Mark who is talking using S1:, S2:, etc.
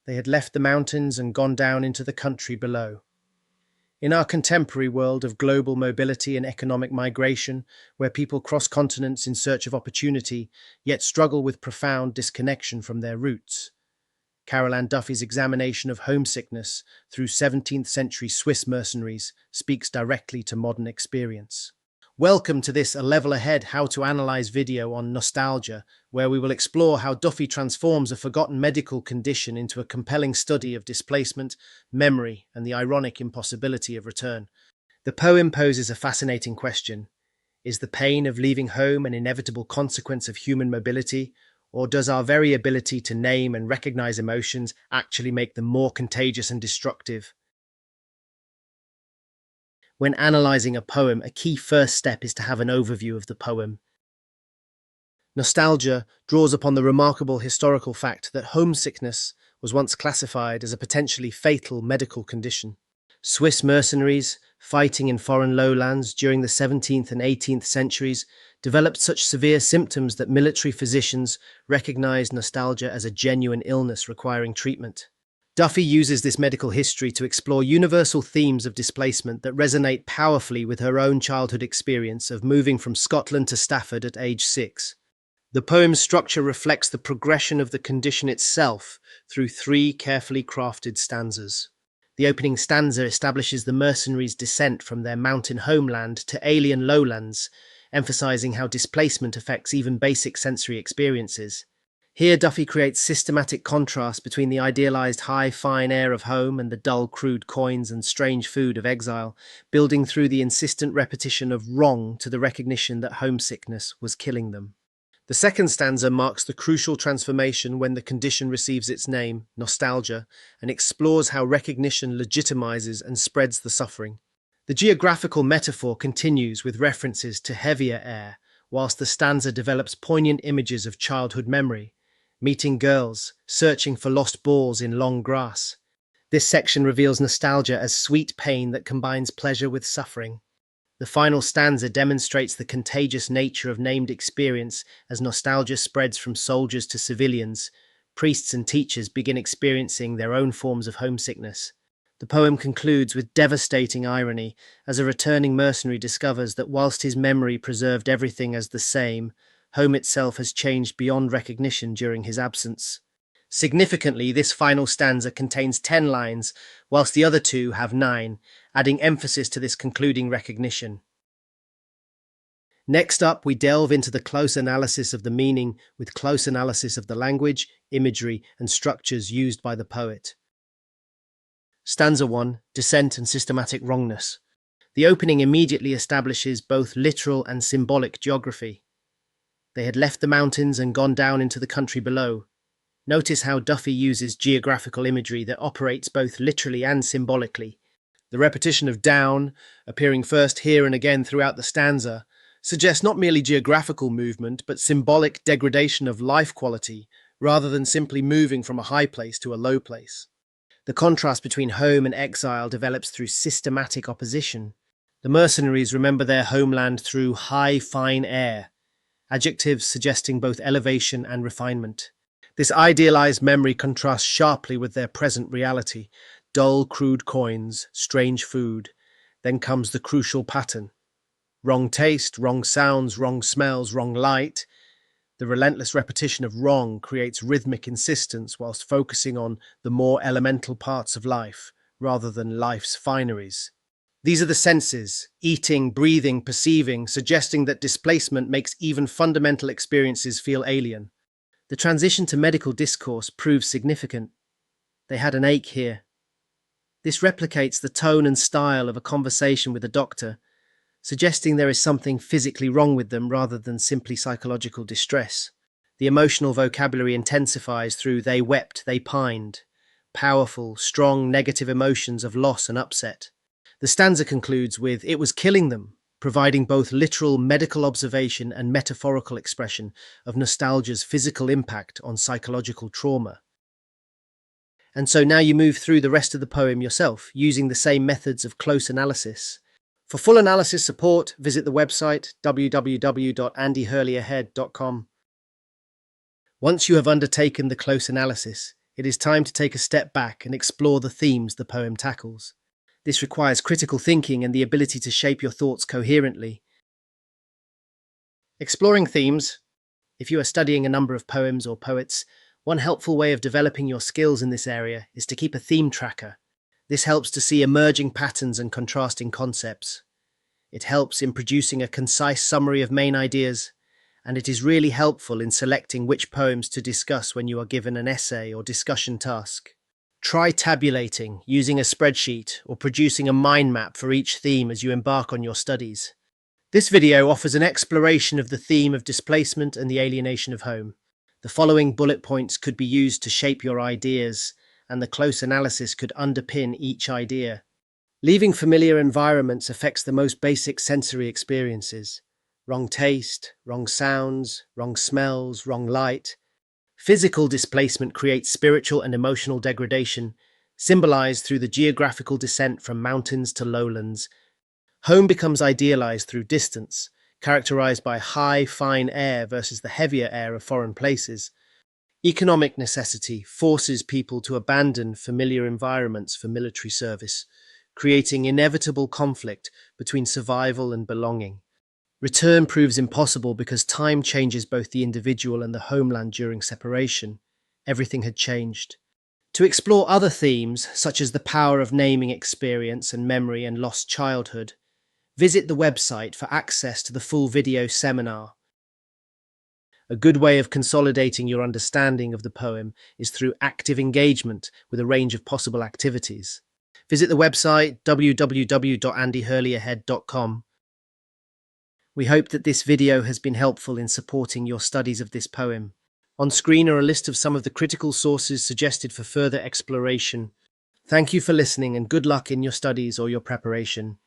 S1: They had left the mountains and gone down into the country below. In our contemporary world of global mobility and economic migration, where people cross continents in search of opportunity, yet struggle with profound disconnection from their roots, Carol Ann Duffy's examination of homesickness through 17th century Swiss mercenaries speaks directly to modern experience. Welcome to this A Level Ahead How to Analyze video on nostalgia, where we will explore how Duffy transforms a forgotten medical condition into a compelling study of displacement, memory, and the ironic impossibility of return. The poem poses a fascinating question. Is the pain of leaving home an inevitable consequence of human mobility, or does our very ability to name and recognize emotions actually make them more contagious and destructive? When analysing a poem, a key first step is to have an overview of the poem. Nostalgia draws upon the remarkable historical fact that homesickness was once classified as a potentially fatal medical condition. Swiss mercenaries, fighting in foreign lowlands during the 17th and 18th centuries, developed such severe symptoms that military physicians recognized nostalgia as a genuine illness requiring treatment. Duffy uses this medical history to explore universal themes of displacement that resonate powerfully with her own childhood experience of moving from Scotland to Stafford at age 6. The poem's structure reflects the progression of the condition itself through 3 carefully crafted stanzas. The opening stanza establishes the mercenaries' descent from their mountain homeland to alien lowlands, emphasizing how displacement affects even basic sensory experiences. Here, Duffy creates systematic contrast between the idealized high, fine air of home and the dull, crude coins and strange food of exile, building through the insistent repetition of wrong to the recognition that homesickness was killing them. The second stanza marks the crucial transformation when the condition receives its name, nostalgia, and explores how recognition legitimizes and spreads the suffering. The geographical metaphor continues with references to heavier air, whilst the stanza develops poignant images of childhood memory, meeting girls, searching for lost balls in long grass. This section reveals nostalgia as sweet pain that combines pleasure with suffering. The final stanza demonstrates the contagious nature of named experience as nostalgia spreads from soldiers to civilians. Priests and teachers begin experiencing their own forms of homesickness. The poem concludes with devastating irony as a returning mercenary discovers that whilst his memory preserved everything as the same, home itself has changed beyond recognition during his absence. Significantly, this final stanza contains 10 lines, whilst the other 2 have 9, adding emphasis to this concluding recognition. Next up, we delve into the close analysis of the meaning with close analysis of the language, imagery, and structures used by the poet. Stanza 1, Descent and Systematic Wrongness. The opening immediately establishes both literal and symbolic geography. They had left the mountains and gone down into the country below. Notice how Duffy uses geographical imagery that operates both literally and symbolically. The repetition of down, appearing first here and again throughout the stanza, suggests not merely geographical movement, but symbolic degradation of life quality, rather than simply moving from a high place to a low place. The contrast between home and exile develops through systematic opposition. The mercenaries remember their homeland through high, fine air, adjectives suggesting both elevation and refinement. This idealized memory contrasts sharply with their present reality: dull, crude coins, strange food. Then comes the crucial pattern. Wrong taste, wrong sounds, wrong smells, wrong light. The relentless repetition of wrong creates rhythmic insistence whilst focusing on the more elemental parts of life, rather than life's fineries. These are the senses, eating, breathing, perceiving, suggesting that displacement makes even fundamental experiences feel alien. The transition to medical discourse proves significant. They had an ache here. This replicates the tone and style of a conversation with a doctor, suggesting there is something physically wrong with them rather than simply psychological distress. The emotional vocabulary intensifies through they wept, they pined, powerful, strong negative emotions of loss and upset. The stanza concludes with "it was killing them," providing both literal medical observation and metaphorical expression of nostalgia's physical impact on psychological trauma. And so now you move through the rest of the poem yourself, using the same methods of close analysis. For full analysis support, visit the website www.andyhurleyahead.com. Once you have undertaken the close analysis, it is time to take a step back and explore the themes the poem tackles. This requires critical thinking and the ability to shape your thoughts coherently. Exploring themes. If you are studying a number of poems or poets, one helpful way of developing your skills in this area is to keep a theme tracker. This helps to see emerging patterns and contrasting concepts. It helps in producing a concise summary of main ideas, and it is really helpful in selecting which poems to discuss when you are given an essay or discussion task. Try tabulating, using a spreadsheet, or producing a mind map for each theme as you embark on your studies. This video offers an exploration of the theme of displacement and the alienation of home. The following bullet points could be used to shape your ideas, and the close analysis could underpin each idea. Leaving familiar environments affects the most basic sensory experiences. Wrong taste, wrong sounds, wrong smells, wrong light. Physical displacement creates spiritual and emotional degradation, symbolized through the geographical descent from mountains to lowlands. Home becomes idealized through distance, characterized by high, fine air versus the heavier air of foreign places. Economic necessity forces people to abandon familiar environments for military service, creating inevitable conflict between survival and belonging. Return proves impossible because time changes both the individual and the homeland during separation. Everything had changed. To explore other themes, such as the power of naming experience and memory and lost childhood, visit the website for access to the full video seminar. A good way of consolidating your understanding of the poem is through active engagement with a range of possible activities. Visit the website www.andyhurleyahead.com. We hope that this video has been helpful in supporting your studies of this poem. On screen are a list of some of the critical sources suggested for further exploration. Thank you for listening and good luck in your studies or your preparation.